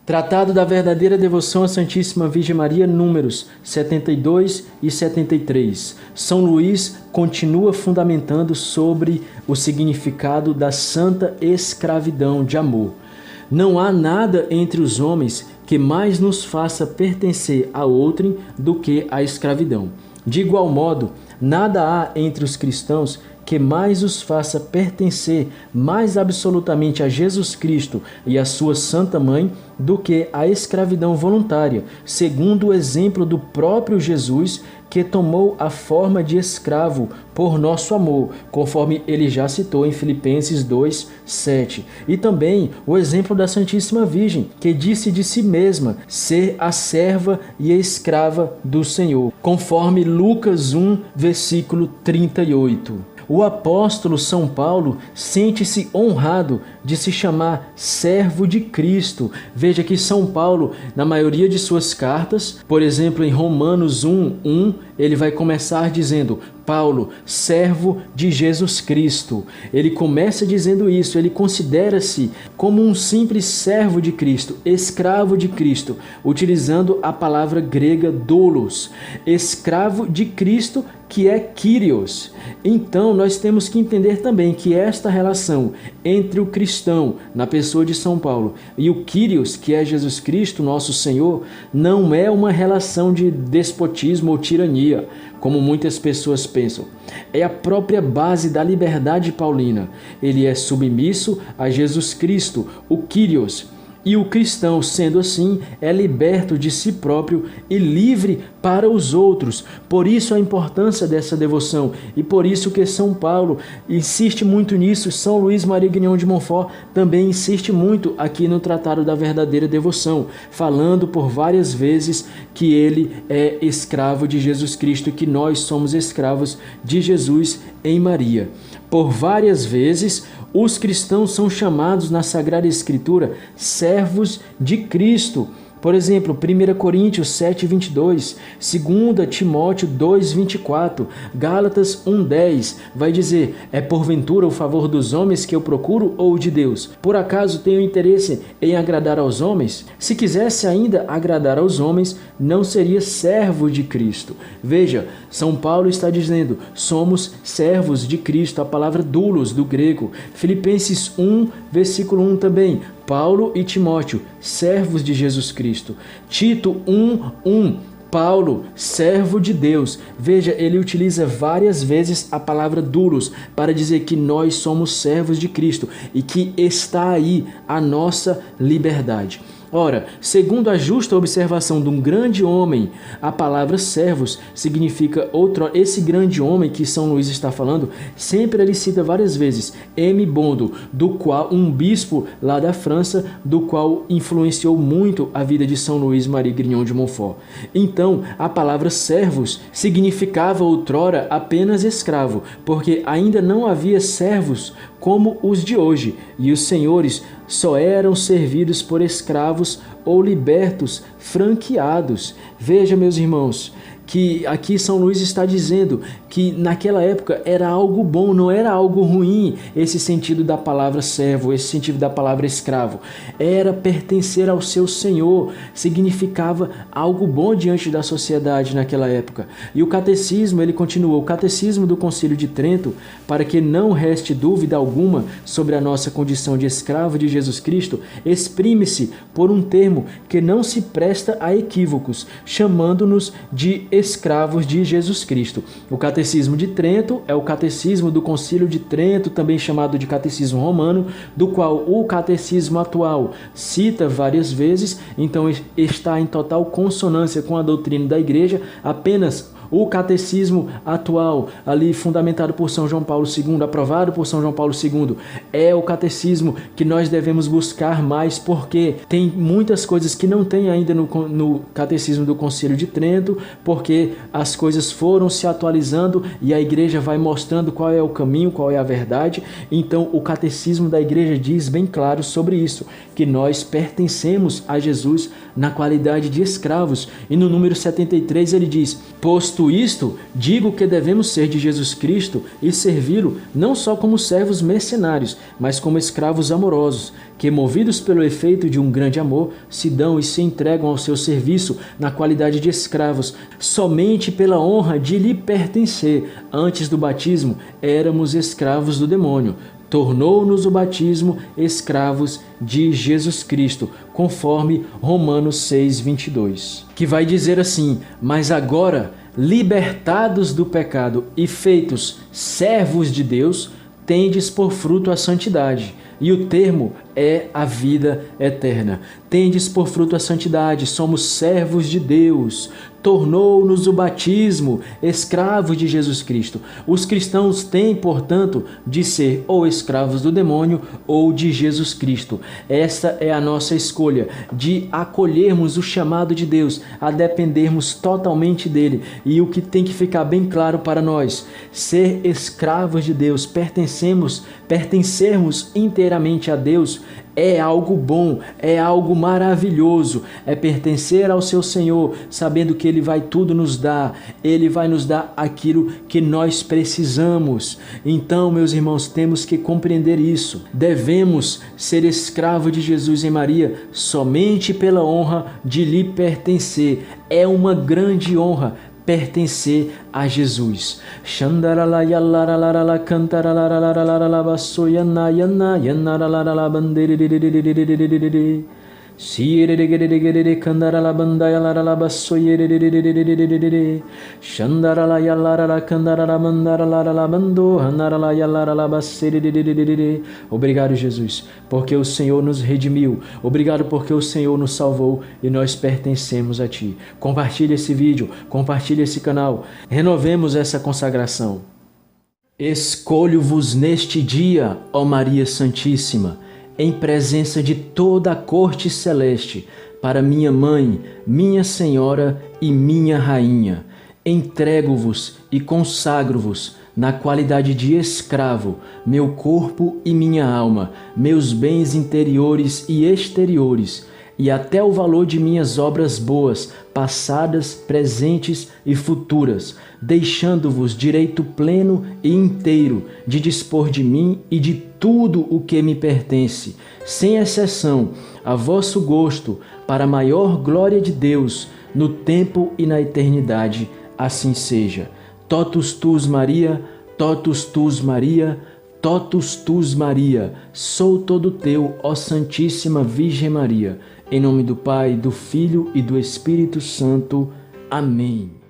Tratado da verdadeira devoção à Santíssima Virgem Maria, números 72 e 73. São Luís continua fundamentando sobre o significado da santa escravidão de amor. Não há nada entre os homens que mais nos faça pertencer a outrem do que a escravidão. De igual modo, nada há entre os cristãos que mais os faça pertencer mais absolutamente a Jesus Cristo e a sua Santa Mãe do que a escravidão voluntária, segundo o exemplo do próprio Jesus, que tomou a forma de escravo por nosso amor, conforme ele já citou em Filipenses 2:7. E também o exemplo da Santíssima Virgem, que disse de si mesma ser a serva e a escrava do Senhor, conforme Lucas 1, versículo 38. O apóstolo São Paulo sente-se honrado de se chamar servo de Cristo. Veja que São Paulo, na maioria de suas cartas, por exemplo, em Romanos 1:1, ele vai começar dizendo: Paulo, servo de Jesus Cristo. Ele começa dizendo isso, ele considera-se como um simples servo de Cristo, escravo de Cristo, utilizando a palavra grega doulos, escravo de Cristo, que é Kyrios. Então, nós temos que entender também que esta relação entre o cristão, na pessoa de São Paulo, e o Kyrios, que é Jesus Cristo, nosso Senhor, não é uma relação de despotismo ou tirania, como muitas pessoas pensam. É a própria base da liberdade paulina. Ele é submisso a Jesus Cristo, o Kyrios. E o cristão, sendo assim, é liberto de si próprio e livre para os outros. Por isso a importância dessa devoção e por isso que São Paulo insiste muito nisso. São Luís Maria Grignion de Montfort também insiste muito aqui no Tratado da Verdadeira Devoção, falando por várias vezes que ele é escravo de Jesus Cristo e que nós somos escravos de Jesus em Maria. Por várias vezes, os cristãos são chamados na Sagrada Escritura servos de Cristo. Por exemplo, 1 Coríntios 7:22, 2 Timóteo 2:24, Gálatas 1:10, vai dizer: é porventura o favor dos homens que eu procuro ou de Deus? Por acaso tenho interesse em agradar aos homens? Se quisesse ainda agradar aos homens, não seria servo de Cristo. Veja, São Paulo está dizendo, somos servos de Cristo, a palavra doulos do grego. Filipenses 1, versículo 1 também, Paulo e Timóteo, servos de Jesus Cristo. Tito 1:1, Paulo, servo de Deus. Veja, ele utiliza várias vezes a palavra doulos para dizer que nós somos servos de Cristo e que está aí a nossa liberdade. Ora, segundo a justa observação de um grande homem, a palavra servos significa outro. Esse grande homem que São Luís está falando, sempre ele cita várias vezes M. Bondo, do qual um bispo lá da França, do qual influenciou muito a vida de São Luís Maria Grignion de Montfort. Então, a palavra servos significava outrora apenas escravo, porque ainda não havia servos como os de hoje, e os senhores só eram servidos por escravos ou libertos franqueados. Veja, meus irmãos, que aqui São Luís está dizendo que naquela época era algo bom, não era algo ruim esse sentido da palavra servo, esse sentido da palavra escravo. Era pertencer ao seu Senhor, significava algo bom diante da sociedade naquela época. E o catecismo, ele continua, o catecismo do Concílio de Trento, para que não reste dúvida alguma sobre a nossa condição de escravo de Jesus Cristo, exprime-se por um termo que não se presta a equívocos, chamando-nos de escravos de Jesus Cristo. O Catecismo de Trento é o Catecismo do Concílio de Trento, também chamado de Catecismo Romano, do qual o Catecismo atual cita várias vezes, então está em total consonância com a doutrina da Igreja. Apenas o catecismo atual, ali fundamentado por São João Paulo II, aprovado por São João Paulo II, é o catecismo que nós devemos buscar mais, porque tem muitas coisas que não tem ainda no catecismo do Concílio de Trento, porque as coisas foram se atualizando e a igreja vai mostrando qual é o caminho, qual é a verdade. Então o catecismo da igreja diz bem claro sobre isso, que nós pertencemos a Jesus na qualidade de escravos. E no número 73 ele diz: posto isto, digo que devemos ser de Jesus Cristo e servi-lo não só como servos mercenários, mas como escravos amorosos, que movidos pelo efeito de um grande amor, se dão e se entregam ao seu serviço na qualidade de escravos, somente pela honra de lhe pertencer. Antes do batismo, éramos escravos do demônio. Tornou-nos o batismo escravos de Jesus Cristo, conforme Romanos 6:22, que vai dizer assim: mas agora, libertados do pecado e feitos servos de Deus, tendes por fruto a santidade. E o termo é a vida eterna. Tendes por fruto a santidade, somos servos de Deus. Tornou-nos o batismo, escravos de Jesus Cristo. Os cristãos têm, portanto, de ser ou escravos do demônio ou de Jesus Cristo. Esta é a nossa escolha, de acolhermos o chamado de Deus, a dependermos totalmente dele. E o que tem que ficar bem claro para nós: ser escravos de Deus, pertencermos inteiramente a Deus, é algo bom, é algo maravilhoso, é pertencer ao seu Senhor, sabendo que Ele vai tudo nos dar, Ele vai nos dar aquilo que nós precisamos. Então, meus irmãos, temos que compreender isso. Devemos ser escravo de Jesus e Maria somente pela honra de lhe pertencer. É uma grande honra pertencer a Jesus. Obrigado, Jesus, porque o Senhor nos redimiu. Obrigado porque o Senhor nos salvou e nós pertencemos a Ti. Compartilhe esse vídeo, compartilhe esse canal. Renovemos essa consagração. Escolho-vos neste dia, ó Maria Santíssima, em presença de toda a corte celeste, para minha Mãe, minha Senhora e minha Rainha. Entrego-vos e consagro-vos na qualidade de escravo, meu corpo e minha alma, meus bens interiores e exteriores, e até o valor de minhas obras boas, passadas, presentes e futuras, deixando-vos direito pleno e inteiro de dispor de mim e de tudo o que me pertence, sem exceção, a vosso gosto, para a maior glória de Deus, no tempo e na eternidade, assim seja. Totus tuus Maria, totus tuus Maria, totus tuus Maria, sou todo teu, ó Santíssima Virgem Maria. Em nome do Pai, do Filho e do Espírito Santo. Amém.